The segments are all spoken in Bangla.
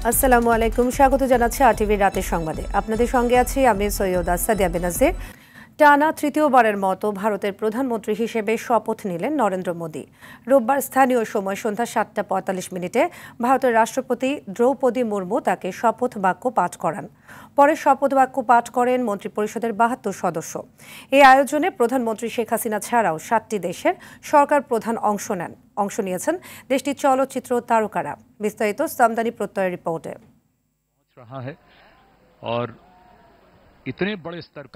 আসসালামু আলাইকুম, স্বাগত জানাচ্ছি আরটিভির রাতের সংবাদে। আপনাদের সঙ্গে আছি আমি সৈয়দা সাদিয়া বেনাজির। টানা তৃতীয়বারের মতো ভারতের প্রধানমন্ত্রী হিসেবে শপথ নিলেন নরেন্দ্র মোদী। রোববার স্থানীয় সময় সন্ধ্যা ৭:৪৫ ভারতের রাষ্ট্রপতি দ্রৌপদী মুর্মু তাকে শপথ বাক্য পাঠ করান। পরে শপথ বাক্য পাঠ করেন মন্ত্রিপরিষদের ৭২ সদস্য। এই আয়োজনে প্রধানমন্ত্রী শেখ হাসিনা ছাড়াও ৭টি দেশের সরকার প্রধান অংশ নিয়েছেন দেশটির চলচ্চিত্র তারকারা। বিস্তারিত সামদানি প্রত্যয়ের রিপোর্টে।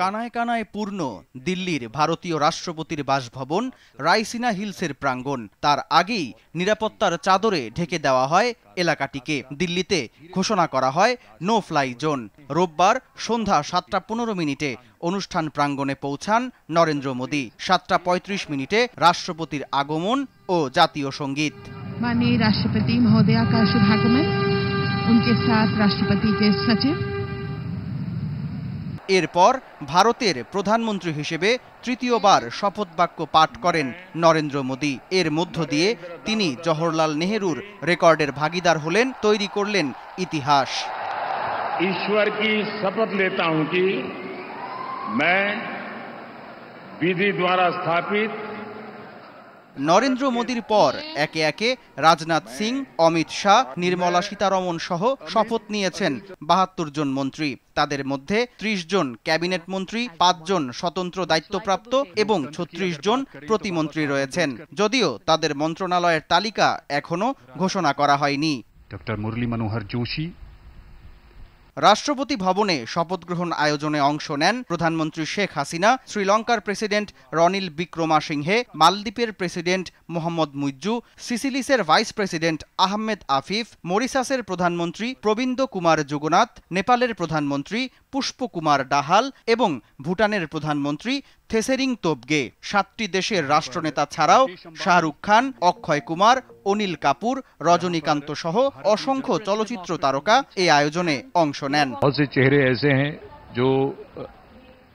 কানায় কানায় পূর্ণ দিল্লির ভারতীয় রাষ্ট্রপতির বাসভবন রাইসিনা হিলসের প্রাঙ্গণ। তার আগেই নিরাপত্তার চাদরে ঢেকে দেওয়া হয় এলাকাটিকে। দিল্লিতে ঘোষণা করা হয় নো ফ্লাই জোন। রোববার সন্ধ্যা ৭:১৫ অনুষ্ঠান প্রাঙ্গণে পৌঁছান নরেন্দ্র মোদী। ৭:৩৫ রাষ্ট্রপতির আগমন ও জাতীয় সঙ্গীত। माननीय राष्ट्रपति महोदया का शुभागमन, उनके साथ राष्ट्रपति के सचिव। এরপর ভারতের প্রধানমন্ত্রী হিসেবে তৃতীয়বার শপথ বাক্য পাঠ করেন নরেন্দ্র মোদী। এর মধ্য দিয়ে তিনি জওহরলাল নেহরুর রেকর্ডের ভাগিদার হলেন, তৈরি করলেন ইতিহাস। ईश्वर की शपथ लेता हूं कि मैं विधि द्वारा स्थापित। নরেন্দ্র মোদীর পর একে একে রাজনাথ সিং, অমিত শাহ, নির্মলা সীতারমণ সহ শপথ নিয়েছেন ৭২ জন মন্ত্রী। তাদের মধ্যে ৩০ জন ক্যাবিনেট মন্ত্রী, ৫ জন স্বতন্ত্র দায়িত্বপ্রাপ্ত এবং ৩৬ জন প্রতিমন্ত্রী রয়েছেন। যদিও তাদের মন্ত্রণালয়ের তালিকা এখনো ঘোষণা করা হয়নি। ডক্টর মুরলী মনোহর যোশী। রাষ্ট্রপতি ভবনে শপথ গ্রহণ আয়োজনে অংশ নেন প্রধানমন্ত্রী শেখ হাসিনা, শ্রীলঙ্কার প্রেসিডেন্ট রনিল বিক্রমাসিংহে, মালদ্বীপের প্রেসিডেন্ট মোহাম্মদ মুইজ্জু, সিসিলিসের ভাইস প্রেসিডেন্ট আহমেদ আফিফ, মরিশাসের প্রধানমন্ত্রী প্রবিন্দ কুমার যুগনাথ, নেপালের প্রধানমন্ত্রী পুষ্পকুমার ডাহাল এবং ভুটানের প্রধানমন্ত্রী থেসেরিং তোবগে। ৭টি দেশের রাষ্ট্রনেতা ছাড়াও শাহরুখ খান, অক্ষয় কুমার, অনিল কাপুর, রজনীকান্ত সহ অসংখ্য চলচ্চিত্র তারকা এই আয়োজনে অংশ নেন।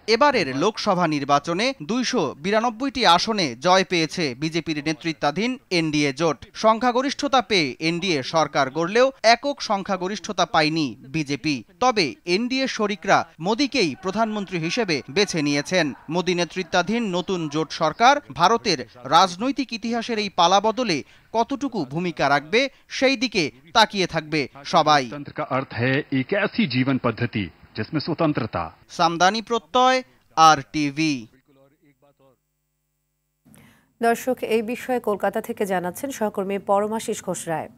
এবারের লোকসভা নির্বাচনে ২৯২টি আসনে জয় পেয়েছে বিজেপির নেতৃত্বাধীন এনডিএ জোট। সংখ্যাগরিষ্ঠতা পেয়ে এনডিএ সরকার গড়লেও একক সংখ্যাগরিষ্ঠতা পায়নি বিজেপি। তবে এনডিএ শরিকরা মোদীকেই প্রধানমন্ত্রী হিসেবে বেছে নিয়েছেন। মোদী নেতৃত্বাধীন নতুন জোট সরকার ভারতের রাজনৈতিক ইতিহাসের এই পালাবদলে কতটুকু ভূমিকা রাখবে সেই দিকে তাকিয়ে থাকবে সবাই। জীবন পদ্ধতি जिसमें स्वतंत्रता। সামদানি প্রত্যয়, আরটিভি। দর্শক, এই বিষয়ে কলকাতা থেকে জানাচ্ছেন সহকর্মী পরমাশিস ঘোষ রায়।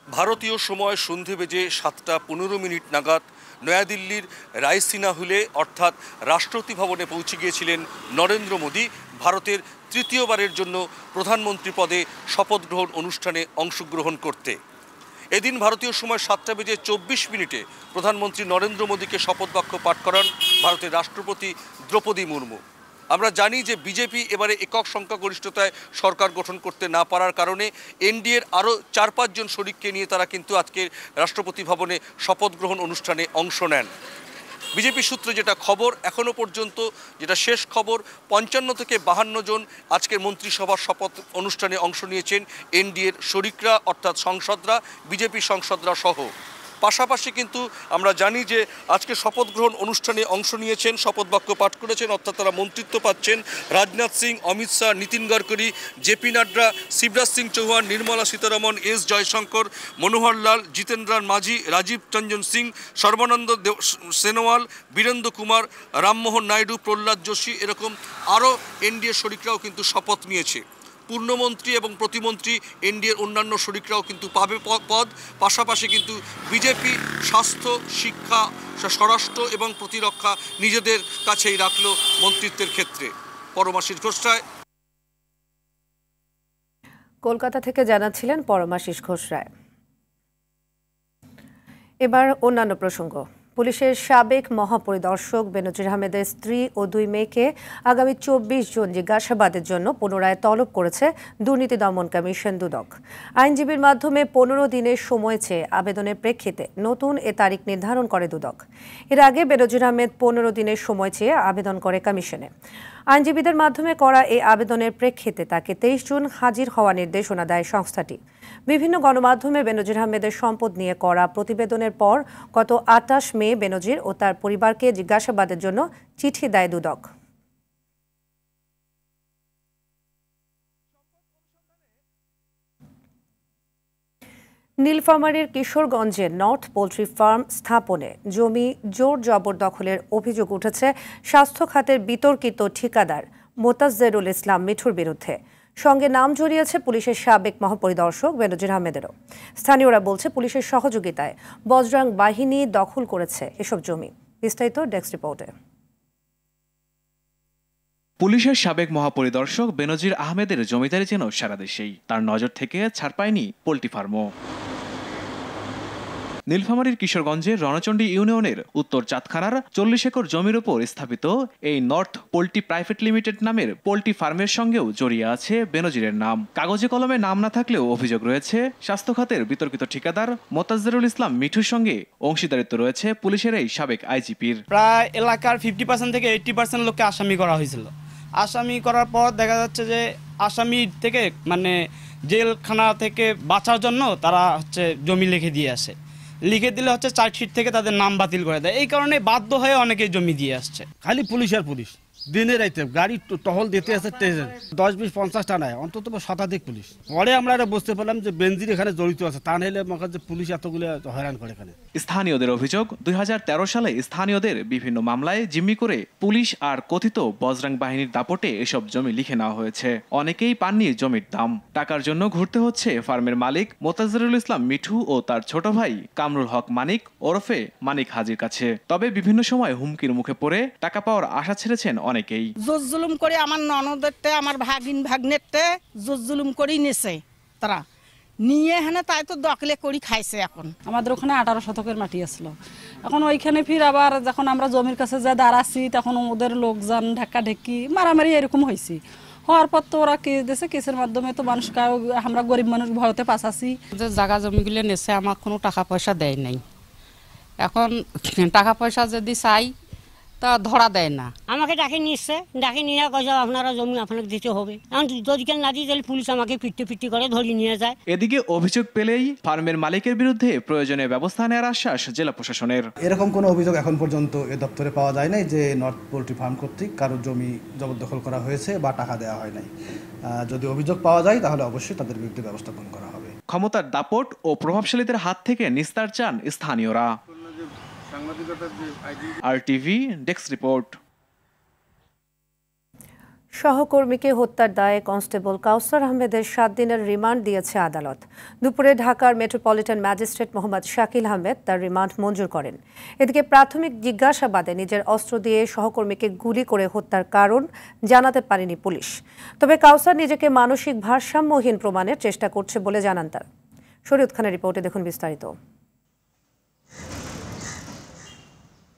ভারতীয় সময় সন্ধে বেজে ৭:১৫ নাগাদ নয়াদিল্লির রাইসিনা হিলে অর্থাৎ রাষ্ট্রপতি ভবনে পৌঁছে গিয়েছিলেন নরেন্দ্র মোদী ভারতের তৃতীয়বারের জন্য প্রধানমন্ত্রী পদে শপথ গ্রহণ অনুষ্ঠানে অংশগ্রহণ করতে। এদিন ভারতীয় সময় ৭:২৪ প্রধানমন্ত্রী নরেন্দ্র মোদীকে শপথ বাক্য পাঠ করান ভারতের রাষ্ট্রপতি দ্রৌপদী মুর্মু। আমরা জানি যে বিজেপি এবারে একক সংখ্যাগরিষ্ঠতায় সরকার গঠন করতে না পারার কারণে এনডিএর আরও ৪-৫ জন শরিককে নিয়ে তারা কিন্তু আজকের রাষ্ট্রপতি ভবনে শপথ গ্রহণ অনুষ্ঠানে অংশ নেন। বিজেপি সূত্রে যেটা খবর, এখনও পর্যন্ত যেটা শেষ খবর, ৫৫ থেকে ৫২ জন আজকের মন্ত্রিসভার শপথ অনুষ্ঠানে অংশ নিয়েছেন এনডিএর শরিকরা অর্থাৎ সংসদরা, বিজেপি সংসদরা সহ। পাশাপাশি কিন্তু আমরা জানি যে আজকে শপথ গ্রহণ অনুষ্ঠানে অংশ নিয়েছেন, শপথ বাক্য পাঠ করেছেন অর্থাৎ তারা মন্ত্রিত্ব পাচ্ছেন রাজনাথ সিং, অমিত শাহ, নীতিন গডকরি, জেপি নাড্ডা, শিবরাজ সিং চৌহান, নির্মলা সীতারমণ, এস জয়শঙ্কর, মনোহর লাল, জিতেন্দ্র মাঝি, রাজীব রঞ্জন সিং, সর্বানন্দ সোনোয়াল, বীরেন্দ্র কুমার, রামমোহন নাইডু, প্রহ্লাদ যোশী, এরকম আরও এনডিএ শরিকরাও কিন্তু শপথ নিয়েছে। পূর্ণমন্ত্রী এবং প্রতিমন্ত্রী এনডিএর অন্যান্য শরিকরাও কিন্তু পাবে পদ। পাশাপাশি কিন্তু বিজেপি স্বাস্থ্য, শিক্ষা, স্বরাষ্ট্র এবং প্রতিরক্ষা নিজেদের কাছেই রাখল মন্ত্রিত্বের ক্ষেত্রে। পরমাশিস ঘোষ রায়, কলকাতা থেকে জানাচ্ছিলেন পরমাশিস ঘোষ রায়। এবার অন্যান্য প্রসঙ্গ। পুলিশের সাবেক মহাপরিদর্শক বেনজির আহমেদের স্ত্রী ও 2 মেয়েকে আগামী 24 জুন জিজ্ঞাসাবাদের জন্য পুনরায় তলব করেছে দুর্নীতি দমন কমিশন দুদক। আইনজীবীর মাধ্যমে 15 দিনের সময় চেয়ে আবেদনের প্রেক্ষিতে নতুন এ তারিখ নির্ধারণ করে দুদক। এর আগে বেনজির আহমেদ 15 দিনের সময় চেয়ে আবেদন করে কমিশনে। আইনজীবীদের মাধ্যমে করা এই আবেদনের প্রেক্ষিতে তাকে 23 জুন হাজির হওয়ার নির্দেশনা দেয় সংস্থাটি। বিভিন্ন গণমাধ্যমে বেনজির আহমেদের সম্পদ নিয়ে করা প্রতিবেদনের পর গত 28 মে বেনজির ও তার পরিবারকে জিজ্ঞাসাবাদের জন্য চিঠি দেয় দুদক। নীলফামারীর কিশোরগঞ্জে নর্থ পোল্ট্রি ফার্ম স্থাপনে জমি জোর জবরদখলের অভিযোগ উঠেছে স্বাস্থ্য খাতের বিতর্কিত ঠিকাদার মোতাজ্জেরুল ইসলাম মিঠুর বিরুদ্ধে। সঙ্গে নাম জড়িয়েছে পুলিশের সাবেক মহাপরিদর্শক বেনজির আহমেদেরও। স্থানীয়রা বলছে পুলিশের সহযোগিতায় বজরাং বাহিনী দখল করেছে এসব জমি। বিস্তারিত ডেস্ক রিপোর্টে। পুলিশের সাবেক মহাপরিদর্শক বেনজির আহমেদের জমিদারি যেন সারা দেশেই, তার নজর থেকে ছাড় পায়নি পোল্ট্রি ফার্মও। নীলফামারীর কিশোরগঞ্জের রণচণ্ডী ইউনিয়নের উত্তর চাঁদখানার 40 একর জমির উপর স্থাপিত এই নর্থ পোল্ট্রি প্রাইভেট লিমিটেড নামের পোল্ট্রি ফার্মের সঙ্গেও জড়িয়ে আছে বেনজিরের নাম। কাগজে কলমে নাম না থাকলেও অভিযোগ রয়েছে স্বাস্থ্য খাতের বিতর্কিত ঠিকাদার মোতাজ্জেরুল ইসলাম মিঠুর সঙ্গে অংশীদারিত্ব রয়েছে পুলিশের এই সাবেক আইজিপির। প্রায় এলাকার 50% থেকে 80% লোককে আসামি করা হয়েছিল। আসামি করার পর দেখা যাচ্ছে যে আসামি থেকে জেলখানা থেকে বাঁচার জন্য তারা জমি লিখে দিয়ে আসে। লিখে দিলে চার্জশিট থেকে তাদের নাম বাতিল করে দেয়। এই কারণে বাধ্য হয়ে অনেকে জমি দিয়ে আসছে। খালি পুলিশ আর পুলিশ, দিনে রাইতে গাড়ি টহল দিতে আসে 10, 20, 50টা নয়, অন্তত শতাধিক পুলিশ। পরে আমরা এটা বুঝতে পারলাম যে বেনজির এখানে জড়িত আছে, তা নাহলে যে পুলিশ এতগুলো হয়রান করে এখানে। স্থানীয়দের অভিযোগ 2013 সালে স্থানীয়দের বিভিন্ন মামলায় জিম্মি করে পুলিশ আর কথিত বজরাং বাহিনীর দাপটে এসব জমি লিখে নেওয়া হয়েছে। অনেকেই পাননি জমির দাম। টাকার জন্য ঘুরতে হচ্ছে ফার্মের মালিক মোতাজ্জেরুল ইসলাম মিঠু ও তার ছোট ভাই কামরুল হক মানিক ওরফে মানিক হাজির কাছে। তবে বিভিন্ন সময় হুমকির মুখে পড়ে টাকা পাওয়ার আশা ছেড়েছেন অনেকেই। জুলুম করে আমার ননদেরতে আমার ভাগ্নেরতে জুলুম করেই নেছে তারা নিয়ে হেনে, তাই তো দখলে করি খাইছে। এখন আমাদের ওখানে 18 শতকের মাটি আসলো। এখন ওইখানে ফির আবার যখন আমরা জমির কাছে যা দাঁড়াচ্ছি তখন ওদের লোকজন ঢাকা ঢেকি মারামারি এরকম হয়েছি। হওয়ার পর তো ওরা কেস দিয়েছে, কেসের মাধ্যমে তো মানুষ, আমরা গরিব মানুষ ভয়তে পাশাছি। যে জায়গা জমিগুলো নেছে আমার কোনো টাকা পয়সা দেয় নাই। এখন টাকা পয়সা যদি চাই তা ধরা দেয় না। আমাকে ডাকে নিচ্ছে, ডাকে নিয়ে কয়ে আপনারা জমি আপনাকে দিতে হবে। এখন যদি না দিই তাহলে পুলিশ আমাকে পিটি করে ধরিয়ে নিয়ে যায়। এদিকে অভিযোগ পেলেই ফার্মের মালিকের বিরুদ্ধে প্রয়োজনীয় ব্যবস্থা নেওয়ার আশ্বাস জেলা প্রশাসনের। এরকম কোনো অভিযোগ এখন পর্যন্ত এ দপ্তরে পাওয়া যায় নাই যে নর্থ পোল্ট্রি ফার্ম কর্তৃক কারোর জমি জবরদখল করা হয়েছে বা টাকা দেওয়া হয় নাই। যদি অভিযোগ পাওয়া যায় তাহলে অবশ্যই তাদের বিরুদ্ধে ব্যবস্থা গ্রহণ করা হবে। ক্ষমতার দাপট ও প্রভাবশালীদের হাত থেকে নিস্তার চান স্থানীয়রা। RTV desk report. সহকর্মীকে হত্যার দায়ে কনস্টেবল কাউসার আহমেদের 7 দিনের রিমান্ড দিয়েছে আদালত। দুপুরে ঢাকার মেট্রোপলিটন ম্যাজিস্ট্রেট মোহাম্মদ শাকিল আহমেদ তার রিমান্ড মঞ্জুর করেন। এদিকে প্রাথমিক জিজ্ঞাসাবাদে নিজের অস্ত্র দিয়ে সহকর্মীকে গুলি করে হত্যার কারণ জানাতে পারেনি পুলিশ। তবে কাউসার নিজেকে মানসিক ভারসাম্যহীন প্রমাণের চেষ্টা করছে বলে জানান তারা। শরীয়ত খানের রিপোর্টে দেখুন বিস্তারিত।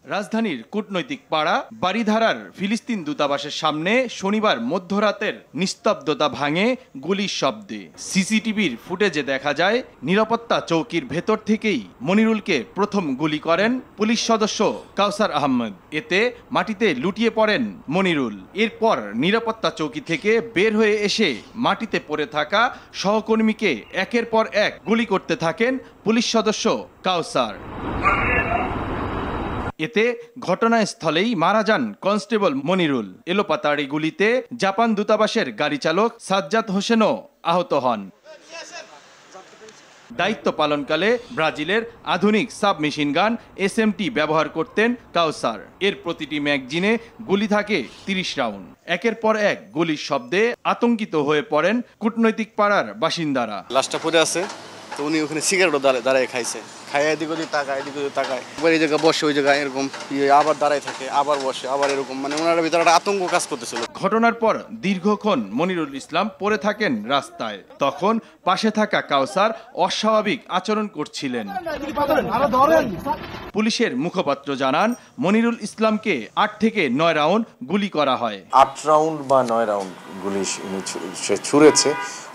রাজধানীর কূটনৈতিক পাড়া বাড়িধারার ফিলিস্তিন দূতাবাসের সামনে শনিবার মধ্যরাতের নিস্তব্ধতা ভাঙে গুলির শব্দে। সিসিটিভির ফুটেজে দেখা যায় নিরাপত্তা চৌকির ভেতর থেকেই মনিরুলকে প্রথম গুলি করেন পুলিশ সদস্য কাউসার আহমেদ। এতে মাটিতে লুটিয়ে পড়েন মনিরুল। এরপর নিরাপত্তা চৌকি থেকে বের হয়ে এসে মাটিতে পড়ে থাকা সহকর্মীকে একের পর এক গুলি করতে থাকেন পুলিশ সদস্য কাউসার। এতে ঘটনাস্থলেই মারা যান কনস্টেবল মনিরুল। এলোপাতাড়ি গুলিতে জাপান দূতাবাসের গাড়ি চালক সাজ্জাদ হোসেনও আহত হন। দায়িত্ব পালনকালে ব্রাজিলের আধুনিক সাবমেশিন গান SMT ব্যবহার করতেন কাউসার। এর প্রতিটি ম্যাগজিনে গুলি থাকে 30 রাউন্ড। একের পর এক গুলির শব্দে আতঙ্কিত হয়ে পড়েন কূটনৈতিক পাড়ার বাসিন্দারা। লাশটা পড়ে আছে, তো উনি ওখানে সিগারেটও দাঁড়ায় খাইছে। খাইয়া এদিক ওদিক তাকায়, এদিক ওদিক তাকায়, এই জায়গায় বসে, ওই জায়গায় এরকম আবার দাঁড়ায় থাকে, আবার বসে, আবার এরকম, ওনার ভিতরে একটা আতঙ্ক কাজ করতেছিল। ঘটনার পর দীর্ঘক্ষণ মনিরুল ইসলাম পড়ে থাকেন রাস্তায়। তখন পাশে থাকা কাউসার অস্বাভাবিক আচরণ করছিলেন। পুলিশের মুখপাত্র জানান মনিরুল ইসলামকে 8 থেকে 9 রাউন্ড গুলি করা হয়। 8 রাউন্ড বা 9 রাউন্ড গুলি সে ছুঁড়েছে।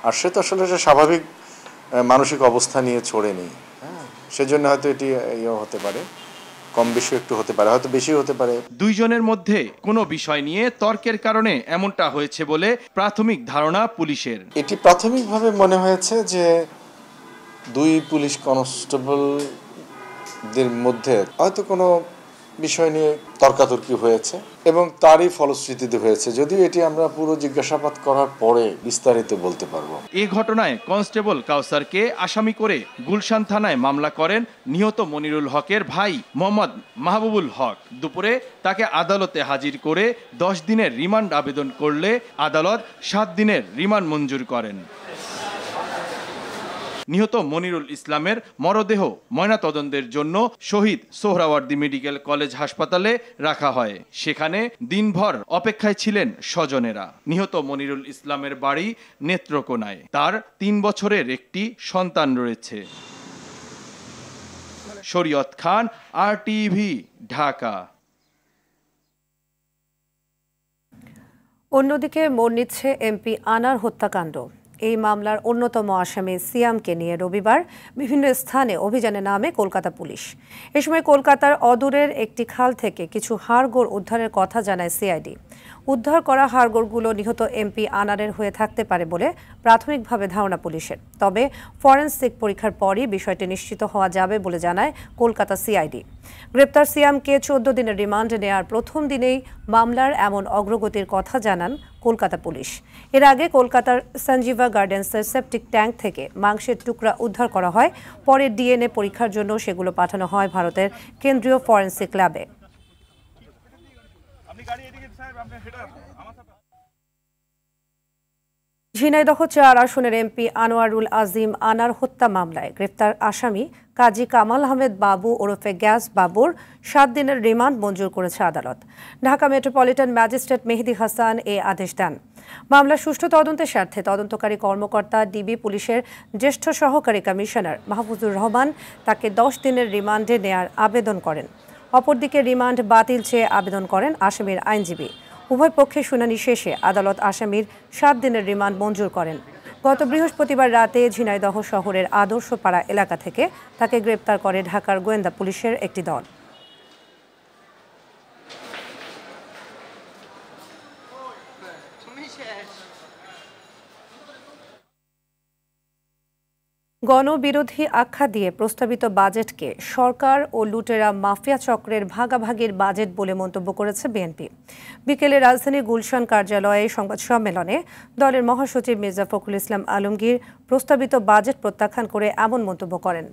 আর সে তো আসলে স্বাভাবিক মানসিক অবস্থা নিয়ে ছোড়েনি, সেজন্য হয়তো এটি হতে পারে। কম বেশি একটু হতে পারে, হয়তো বেশি হতে পারে। দুইজনের মধ্যে কোনো বিষয় নিয়ে তর্কের কারণে এমনটা হয়েছে বলে প্রাথমিক ধারণা পুলিশের। এটি প্রাথমিকভাবে মনে হয়েছে যে দুই পুলিশ কনস্টেবলদের মধ্যে হয়তো কোনো বিষয় নিয়ে তর্কাতর্কি হয়েছে এবং তারই ফলশ্রুতিতে হয়েছে, যদিও এটি আমরা পুরো জিজ্ঞাসাবাদ করার পরে বিস্তারিত বলতে পারবো। এই ঘটনায় কনস্টেবল কাউসারকে আসামি করে গুলশান থানায় মামলা করেন নিহত মনিরুল হকের ভাই মোহাম্মদ মাহবুবুল হক। দুপুরে তাকে আদালতে হাজির করে 10 দিনের রিমান্ড আবেদন করলে আদালত 7 দিনের রিমান্ড মঞ্জুর করেন। নিহত মনিরুল ইসলামের মরদেহ ময়নাতদন্তের জন্য শহীদ সোহরাওয়ার্দী মেডিকেল কলেজ হাসপাতালে রাখা হয়। সেখানে দিনভর অপেক্ষায় ছিলেন স্বজনেরা। নিহত মনিরুল ইসলামের বাড়ি নেত্রকোনায়। তার 3 বছরের একটি সন্তান রয়েছে। শরীয়ত খান, RTV, ঢাকা। অন্যদিকে মোড় নিচ্ছে এমপি আনার হত্যাকাণ্ড। এই মামলার অন্যতম আসামি সিয়ামকে নিয়ে রবিবার বিভিন্ন স্থানে অভিযানে নামে কলকাতা পুলিশ। এ সময় কলকাতার অদূরের একটি খাল থেকে কিছু হাড়গোড় উদ্ধারের কথা জানায় সিআইডি। উদ্ধার করা হাড়গোড়গুলো নিহত এমপি আনারের হয়ে থাকতে পারে বলে প্রাথমিকভাবে ধারণা পুলিশের। তবে ফরেনসিক পরীক্ষার পরই বিষয়টি নিশ্চিত হওয়া যাবে বলে জানায় কলকাতা সিআইডি। গ্রেপ্তার সিয়ামকে 14 দিনের রিমান্ডে নেওয়ার প্রথম দিনেই মামলার এমন অগ্রগতির কথা জানান কলকাতা পুলিশ। এর আগে কলকাতার সঞ্জীবা গার্ডেন্সের সেপটিক ট্যাঙ্ক থেকে মাংসের টুকরা উদ্ধার করা হয়। পরে ডিএনএ পরীক্ষার জন্য সেগুলো পাঠানো হয় ভারতের কেন্দ্রীয় ফরেনসিক ল্যাবে। ঝিনাইদহ 4 আসনের এমপি আনোয়ারুল আজিম আনার হত্যা মামলায় গ্রেপ্তার আসামি কাজী কামাল আহমেদ বাবু ওরফে গ্যাস বাবুর 7 দিনের রিমান্ড মঞ্জুর করেছে আদালত। ঢাকা মেট্রোপলিটন ম্যাজিস্ট্রেট মেহেদী হাসান এ আদেশ দেন। মামলার সুষ্ঠু তদন্তের স্বার্থে তদন্তকারী কর্মকর্তা ডিবি পুলিশের জ্যেষ্ঠ সহকারী কমিশনার মাহফুজুর রহমান তাকে 10 দিনের রিমান্ডে নেয়ার আবেদন করেন। অপরদিকে রিমান্ড বাতিল চেয়ে আবেদন করেন আসামির আইনজীবী। উভয় পক্ষের শুনানি শেষে আদালত আসামির 7 দিনের রিমান্ড মঞ্জুর করেন। গত বৃহস্পতিবার রাতে ঝিনাইদহ শহরের আদর্শপাড়া এলাকা থেকে তাকে গ্রেপ্তার করে ঢাকার গোয়েন্দা পুলিশের একটি দল। গণবিরোধী আখ্যা দিয়ে প্রস্তাবিত বাজেটকে সরকার ও লুটেরা মাফিয়া চক্রের ভাগাভাগির বাজেট বলে মন্তব্য করেছে বিএনপি। বিকেলে রাজধানীর গুলশান কার্যালয়ে সংবাদ সম্মেলনে দলের মহাসচিব মির্জা ফখরুল ইসলাম আলমগীর প্রস্তাবিত বাজেট প্রত্যাখ্যান করে এমন মন্তব্য করেন।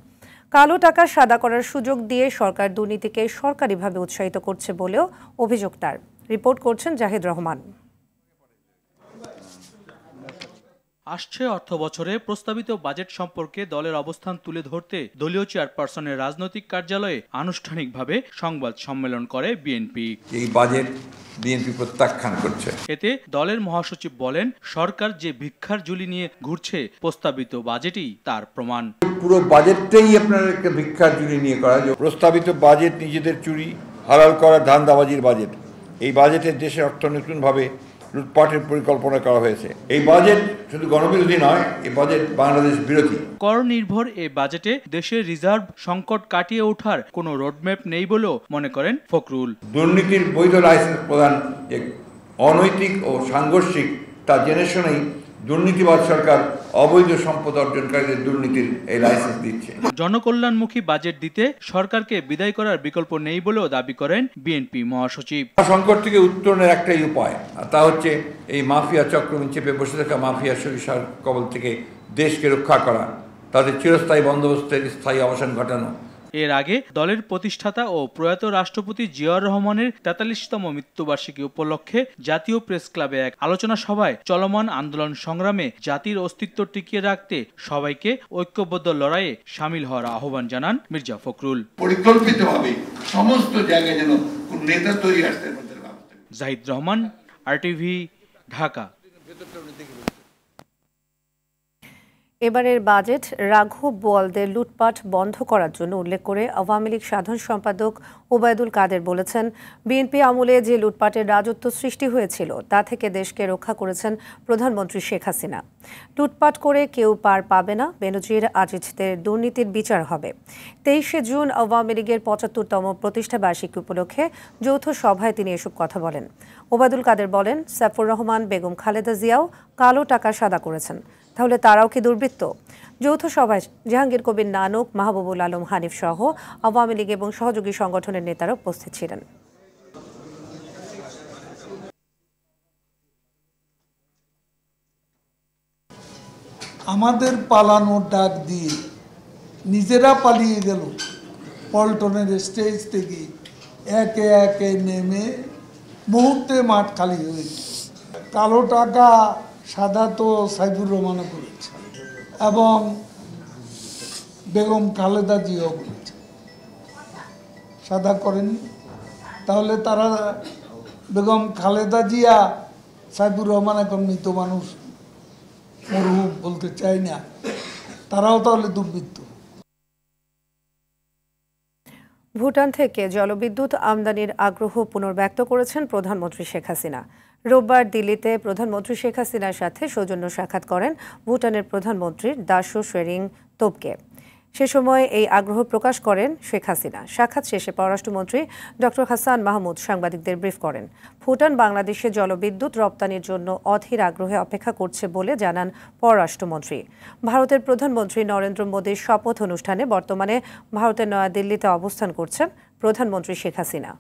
কালো টাকা সাদা করার সুযোগ দিয়ে সরকার দুর্নীতিকে সরকারিভাবে উৎসাহিত করছে বলেও অভিযোগ তার। রিপোর্ট করছেন জাহিদ রহমান। আসছে অর্থ বছরে প্রস্তাবিত বাজেট সম্পর্কে দলের অবস্থান তুলে ধরতে দলীয় চেয়ারপারসনের রাজনৈতিক কার্যালয়ে আনুষ্ঠানিকভাবে সংবাদ সম্মেলন করে বিএনপি। এই বাজেট বিএনপি প্রত্যাখ্যান করছে। এতে দলের মহাসচিব বলেন, সরকার যে ভিক্ষার ঝুলি নিয়ে ঘুরছে প্রস্তাবিত বাজেটই তার প্রমাণ। পুরো বাজেটটাই আপনার একটা ভিক্ষার ঝুলি নিয়ে করা। প্রস্তাবিত বাজেট নিজেদের চুরি হালাল করার ধান্দাবাজির বাজেট। এই বাজেটের দেশের অর্থ নতুনভাবে লুটপাটের পরিকল্পনা করা হয়েছে। এই বাজেট শুধু গণবিরোধী নয়, এই বাজেট বাংলাদেশ বিরোধী। কর নির্ভর এই বাজেটে দেশের রিজার্ভ সংকট কাটিয়ে ওঠার কোনো রোডম্যাপ নেই বলেও মনে করেন ফখরুল। দুর্নীতির বৈধ লাইসেন্স প্রদান যে অনৈতিক ও সাংঘর্ষিক তা জেনে শুনেই দুর্নীতিবাদ সরকার অবৈধ সম্পদ অর্জনকারীদের দুর্নীতির এই লাইসেন্স দিচ্ছে। জনকল্যাণমুখী বাজেট দিতে সরকারকে বিদায় করার বিকল্প নেই বলেও দাবি করেন বিএনপি মহাসচিব। সংকট থেকে উত্তরণের একটাই উপায়, আর তা হচ্ছে এই মাফিয়া চক্রবৃদ্ধি চেপে বসে থাকা মাফিয়া সরিষার কবল থেকে দেশকে রক্ষা করা, তাদের চিরস্থায়ী বন্দোবস্তের স্থায়ী অবসান ঘটানো। এর আগে দলের প্রতিষ্ঠাতা ও প্রয়াত রাষ্ট্রপতি জিয়াউর রহমানের 43তম মৃত্যুবার্ষিকী উপলক্ষে জাতীয় প্রেস ক্লাবে এক আলোচনা সভায় চলমান আন্দোলন সংগ্রামে জাতির অস্তিত্ব টিকিয়ে রাখতে সবাইকে ঐক্যবদ্ধ লড়াইয়ে সামিল হওয়ার আহ্বান জানান মির্জা ফখরুল। পরিকল্পিতভাবে সমস্ত জায়গায় যেন কোন নেতা তৈরি আসতে পারে। জাহিদ রহমান, RTV, ঢাকা। এবারের বাজেট রাঘব বোয়ালদের লুটপাট বন্ধ করার জন্য উল্লেখ করে আওয়ামী লীগ সাধারণ সম্পাদক ওবায়দুল কাদের বলেছেন, বিএনপি আমলে যে লুটপাটের রাজত্ব সৃষ্টি হয়েছিল তা থেকে দেশকে রক্ষা করেছেন প্রধানমন্ত্রী শেখ হাসিনা। লুটপাট করে কেউ পার পাবে না, বেনজির আজিজদের দুর্নীতির বিচার হবে। 23শে জুন আওয়ামী লীগের ৭৫তম প্রতিষ্ঠা বার্ষিকী উপলক্ষে যৌথ সভায় তিনি এসব কথা বলেন। ওবায়দুল কাদের বলেন, সাইফুর রহমান, বেগম খালেদা জিয়াও কালো টাকা সাদা করেছেন, তাহলে তারাও কি দুর্বৃত্ত? যৌথ সভায় জাহাঙ্গীর কবির নানক, মাহবুবুল আলম হানিফ সহ আওয়ামী লীগ এবং সহযোগী সংগঠনের নেতারা উপস্থিত ছিলেন। আমাদের পালানোর ডাক দিয়ে নিজেরা পালিয়ে গেল পল্টনের স্টেজ থেকে, একে একে নেমে মুহূর্তে মাঠ খালি হয়ে গেল। কালো টাকা সাদা তো সাইফুর রহমানও করেছে এবং বেগম খালেদা জিয়াও করেছে, সাদা করেনি। তাহলে তারা বেগম খালেদা জিয়া, সাইফুর রহমান এখন মৃত মানুষ, মরহুম বলতে চাই না, তারাও তাহলে দুর্বৃত্ত। ভুটান থেকে জলবিদ্যুৎ আমদানির আগ্রহ পুনর্ব্যক্ত করেছেন প্রধানমন্ত্রী শেখ হাসিনা। রোববার দিল্লিতে প্রধানমন্ত্রী শেখ হাসিনার সাথে সৌজন্য সাক্ষাৎ করেন ভুটানের প্রধানমন্ত্রী দাশো শেরিং তোবগে। সে সময় এই আগ্রহ প্রকাশ করেন শেখ হাসিনা। সাক্ষাৎ শেষে পররাষ্ট্রমন্ত্রী ডক্টর হাসান মাহমুদ সাংবাদিকদের ব্রিফ করেন। ভুটান বাংলাদেশে জলবিদ্যুৎ রপ্তানির জন্য অধীর আগ্রহে অপেক্ষা করছে বলে জানান পররাষ্ট্রমন্ত্রী। ভারতের প্রধানমন্ত্রী নরেন্দ্র মোদীর শপথ অনুষ্ঠানে বর্তমানে ভারতের নয়াদিল্লিতে অবস্থান করছেন প্রধানমন্ত্রী শেখ হাসিনা।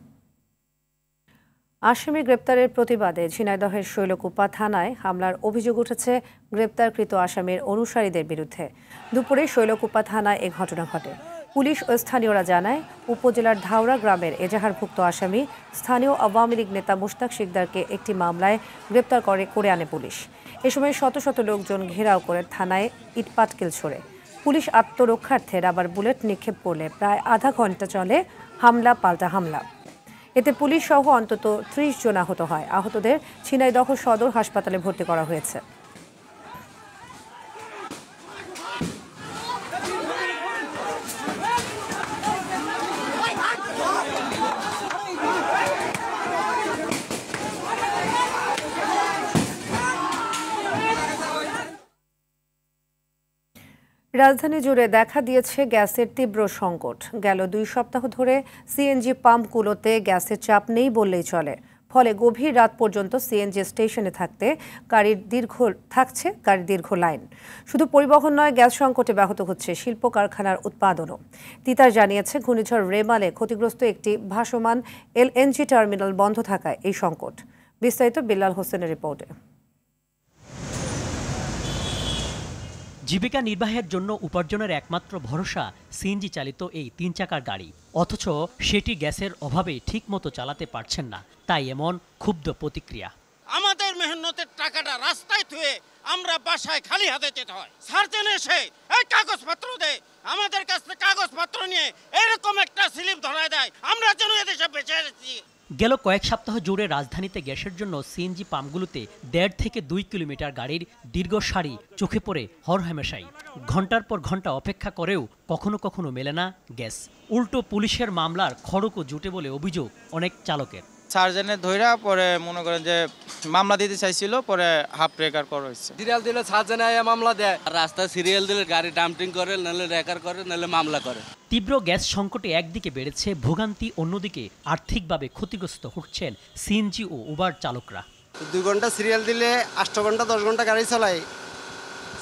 আসামি গ্রেপ্তারের প্রতিবাদে ঝিনাইদহের শৈলকুপা থানায় হামলার অভিযোগ উঠেছে গ্রেপ্তারকৃত আসামির অনুসারীদের বিরুদ্ধে। দুপুরে শৈলকুপা থানায় এ ঘটনা ঘটে। পুলিশ ও স্থানীয়রা জানায়, উপজেলার ধাওড়া গ্রামের এজাহারভুক্ত আসামি স্থানীয় আওয়ামী লীগ নেতা মুশতাক শিকদারকে একটি মামলায় গ্রেপ্তার করে আনে পুলিশ। এ সময় শত শত লোকজন ঘেরাও করে থানায় ইটপাটকেল ছোড়ে। পুলিশ আত্মরক্ষার্থে রাবার বুলেট নিক্ষেপ করলে প্রায় আধা ঘন্টা চলে হামলা পাল্টা হামলা। এতে পুলিশ সহ অন্তত ৩০ জন আহত হয়। আহতদের ঝিনাইদহ সদর হাসপাতালে ভর্তি করা হয়েছে। রাজধানী জুড়ে দেখা দিয়েছে গ্যাসের তীব্র সংকট। গেল 2 সপ্তাহ ধরে সিএনজি পাম্পগুলোতে গ্যাসের চাপ নেই বললেই চলে। ফলে গভীর রাত পর্যন্ত সিএনজি স্টেশনে গাড়ির দীর্ঘ লাইন। শুধু পরিবহন নয়, গ্যাস সংকটে ব্যাহত হচ্ছে শিল্প কারখানার উৎপাদনও। তিতাস জানিয়েছে, ঘূর্ণিঝড় রেমালে ক্ষতিগ্রস্ত একটি ভাসমান এলএনজি টার্মিনাল বন্ধ থাকায় এই সংকট। বিস্তারিত বিল্লাল হোসেনের রিপোর্টে। জীবিকা নির্বাহের জন্য উপার্জনের একমাত্র ভরসা সিএনজি চালিত এই 3 চাকার গাড়ি, অথচ সেটি গ্যাসের অভাবে ঠিকমতো চালাতে পারছেন না। তাই এমন ক্ষুব্ধ প্রতিক্রিয়া। আমাদের মেহনতের টাকাটা রাস্তায় থুয়ে আমরা বাসায় খালি হাতে যেতে হয়। সার্জেন এসে এই কাগজপত্র দেয়, আমাদের কাছ থেকে কাগজপত্র নিয়ে এরকম একটা স্লিপ ধরায় দেয়, আমরা যেন এদেশে বেঁচে আছি। গেল কয়েক সপ্তাহ জুড়ে রাজধানীতে গ্যাসের জন্য সিএনজি পাম্পগুলোতে 1.5 থেকে 2 কিলোমিটার গাড়ির দীর্ঘ সারি চোখে পড়ে হরহামেশাই। ঘন্টার পর ঘন্টা অপেক্ষা করেও কখনো কখনো মেলে না গ্যাস। উল্টো পুলিশের মামলার খড়কও জুটে বলে অভিযোগ অনেক চালকের। সার্জেনের ধইরা পরে মনে করেন যে মামলা দিতে চাইছিল, পরে হাফ ব্রেকার করা হয়েছে। সিরিয়াল দিলে সার্জেন মামলা দেয়, রাস্তায় সিরিয়াল দিলে গাড়ি ডাম্পিং করে, নাহলে রেকার করে, নাহলে মামলা করে। তীব্র গ্যাস সংকটে একদিকে বেড়েছে ভোগান্তি, অন্যদিকে আর্থিকভাবে ক্ষতিগ্রস্ত হচ্ছেন সিএনজি ও উবার চালকরা। 2 ঘন্টা সিরিয়াল দিলে 8 ঘন্টা 10 ঘন্টা গাড়ি চালায়,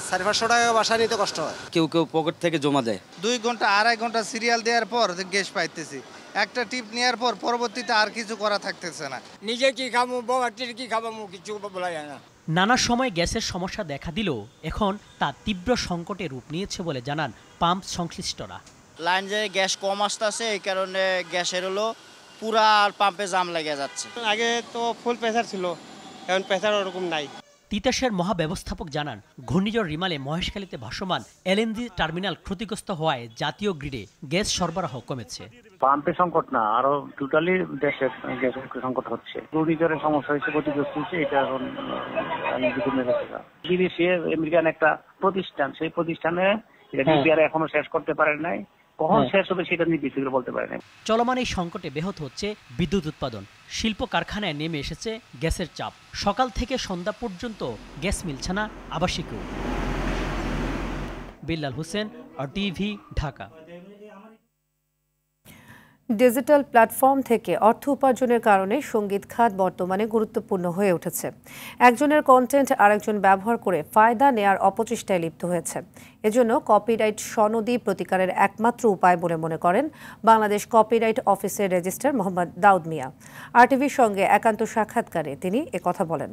400-500 টাকা বাসা নিতে কষ্ট হয়। কেউ পকেট থেকে জমা দেয়। 2 ঘন্টা 2.5 ঘন্টা সিরিয়াল দেওয়ার পর গ্যাস পাইতেছি, একটা টিপ নেওয়ার পর পরবর্তীতে আর কিছু করা থাকতেছে না। নিজে কি খাবো, বউটির কি খাবো, কিছু বলা যায় না। নানা সময় গ্যাসের সমস্যা দেখা দিলেও এখন তা তীব্র সংকটে রূপ নিয়েছে বলে জানান পাম্প সংশ্লিষ্টরা। লাইন যে গ্যাস কম আসতেছে, এই কারণে গ্যাসের হলো পুরা পাম্পে জাম লেগে যাচ্ছে। আগে তো ফুল প্রেসার ছিল, এখন প্রেসার ওরকম নাই। তিতাসের মহাব্যবস্থাপক জানান, ঘূর্ণিঝড় রিমালে মহেশখালীতে ভাসমান এলএনজি টার্মিনাল ক্ষতিগ্রস্ত হওয়ায় জাতীয় গ্রিডে গ্যাস সরবরাহ কমেছে। পাম্পের সংকট না, আরো টোটালি দেশের গ্যাস সংকট হচ্ছে। ঘূর্ণিঝড়ের সমস্যা হয়েছে, ক্ষতিগ্রস্ত হচ্ছে, এটা এখন বিদেশি আমেরিকান একটা প্রতিষ্ঠান, সেই প্রতিষ্ঠানে ডিপিআর এখনো শেষ করতে পারে নাই। কখন শেষ হবে সেটা নির্দিষ্ট করে বলতে পারে না। চলমান এই সংকটে ব্যাহত হচ্ছে বিদ্যুৎ উৎপাদন। শিল্প কারখানায় নেমে এসেছে গ্যাসের চাপ। সকাল থেকে সন্ধ্যা পর্যন্ত গ্যাস মিলছে না আবাসিকেও। Billal Hossain, RTV, Dhaka. Digital platform থেকে অর্থ উপার্জনের কারণে সঙ্গীত খাত বর্তমানে গুরুত্বপূর্ণ হয়ে উঠেছে। একজনের কন্টেন্ট আরেকজন ব্যবহার করে ফায়দা নেয়ার অপচেষ্টায় লিপ্ত হয়েছে। এজন্য কপিরাইট সনদি প্রতিকারের একমাত্র উপায় বলে মনে করেন বাংলাদেশ কপিরাইট অফিসের রেজিস্ট্রার মোহাম্মদ দাউদ মিয়া। RTVর সঙ্গে একান্ত সাক্ষাৎকারে তিনি একথা বলেন।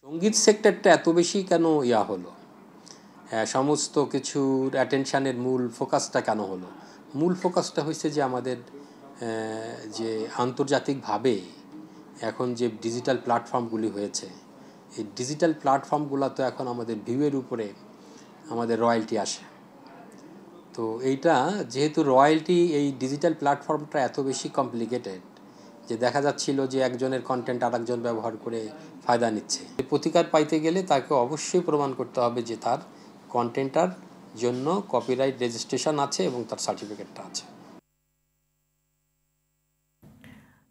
সঙ্গীত সেক্টরটা এত বেশি কেন হলো, সমস্ত কিছুর অ্যাটেনশানের মূল ফোকাসটা কেন হলো? মূল ফোকাসটা হয়েছে যে আমাদের যে আন্তর্জাতিকভাবে এখন যে ডিজিটাল প্ল্যাটফর্মগুলি হয়েছে, এই ডিজিটাল প্ল্যাটফর্মগুলো তো এখন আমাদের ভিউয়ের উপরে আমাদের রয়্যালটি আসে। তো এইটা যেহেতু রয়্যালটি, এই ডিজিটাল প্ল্যাটফর্মটা এত বেশি কমপ্লিকেটেড যে দেখা যাচ্ছিল যে একজনের কন্টেন্ট আরেকজন ব্যবহার করে ফায়দা নিচ্ছে। প্রতিকার পাইতে গেলে তাকে অবশ্যই প্রমাণ করতে হবে যে তার কন্টেন্টার জন্য কপিরাইট রেজিস্ট্রেশন আছে এবং তার সার্টিফিকেটটা আছে।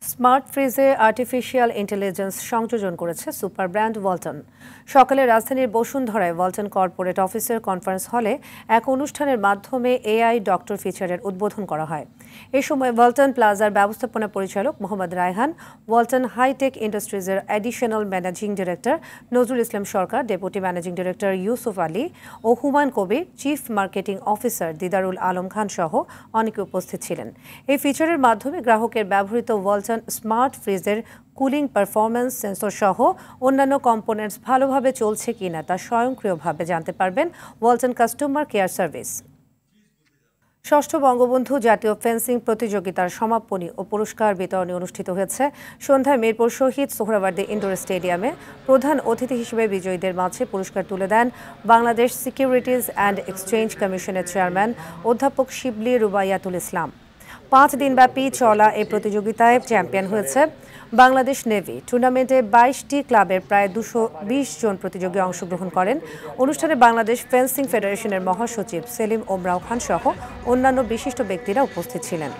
স্মার্ট ফ্রিজে আর্টিফিশিয়াল ইন্টেলিজেন্স সংযোজন করেছে সুপার ব্র্যান্ড ওয়ালটন। সকালে রাজধানীর বসুন্ধরায় ওয়ালটন কর্পোরেট অফিসের কনফারেন্স হলে এক অনুষ্ঠানের মাধ্যমে AI ডক্টর ফিচারের উদ্বোধন করা হয়। এ সময় ওয়ালটন প্লাজার ব্যবস্থাপনা পরিচালক মোহাম্মদ রায়হান, ওয়ালটন হাইটেক ইন্ডাস্ট্রিজের additional managing director Nazrul Islam Sarkar, deputy managing director Yusuf Ali ও Humayun Kabir, chief marketing officer Didarul Alam Khan সহ অনেকে উপস্থিত ছিলেন। এই ফিচারের মাধ্যমে গ্রাহকের ব্যবহৃত ওয়ালটন স্মার্ট ফ্রিজের কুলিং পারফরম্যান্স সেন্সর সহ অন্যান্য কম্পোনেন্টস ভালোভাবে চলছে কিনা তা স্বয়ংক্রিয়ভাবে জানতে পারবেন ওয়ালটন কাস্টমার কেয়ার সার্ভিস। ষষ্ঠ বঙ্গবন্ধু জাতীয় ফেন্সিং প্রতিযোগিতার সমাপনী ও পুরস্কার বিতরণী অনুষ্ঠিত হয়েছে সন্ধ্যায় মিরপুর শহীদ সোহরাওয়ার্দী ইনডোর স্টেডিয়ামে। প্রধান অতিথি হিসেবে বিজয়ীদের মাঝে পুরস্কার তুলে দেন বাংলাদেশ সিকিউরিটিজ অ্যান্ড এক্সচেঞ্জ কমিশনের চেয়ারম্যান অধ্যাপক শিবলি রুবাইয়াতুল ইসলাম। 5 দিনব্যাপী চলা এই প্রতিযোগিতায় চ্যাম্পিয়ন হয়েছে বাংলাদেশ নেভি। টুর্নামেন্টে 22টি ক্লাবের প্রায় 220 জন প্রতিযোগী অংশগ্রহণ করেন। অনুষ্ঠানে বাংলাদেশ ফেন্সিং ফেডারেশনের মহাসচিব সেলিম ওমরাও খান সহ অন্যান্য বিশিষ্ট ব্যক্তিরা উপস্থিত ছিলেন।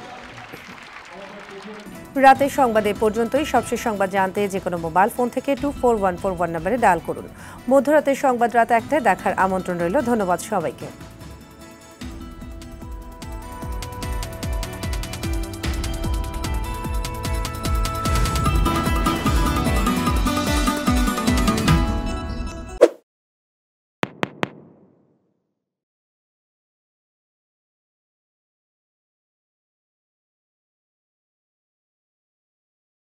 রাতের সংবাদে পর্যন্তই। সবশেষ সংবাদ জানতে যে কোনো মোবাইল ফোন থেকে 24141 নম্বরে ডায়াল করুন। মধ্যরাতের সংবাদ রাত 1টায় দেখার আমন্ত্রণ রইল। ধন্যবাদ সবাইকে।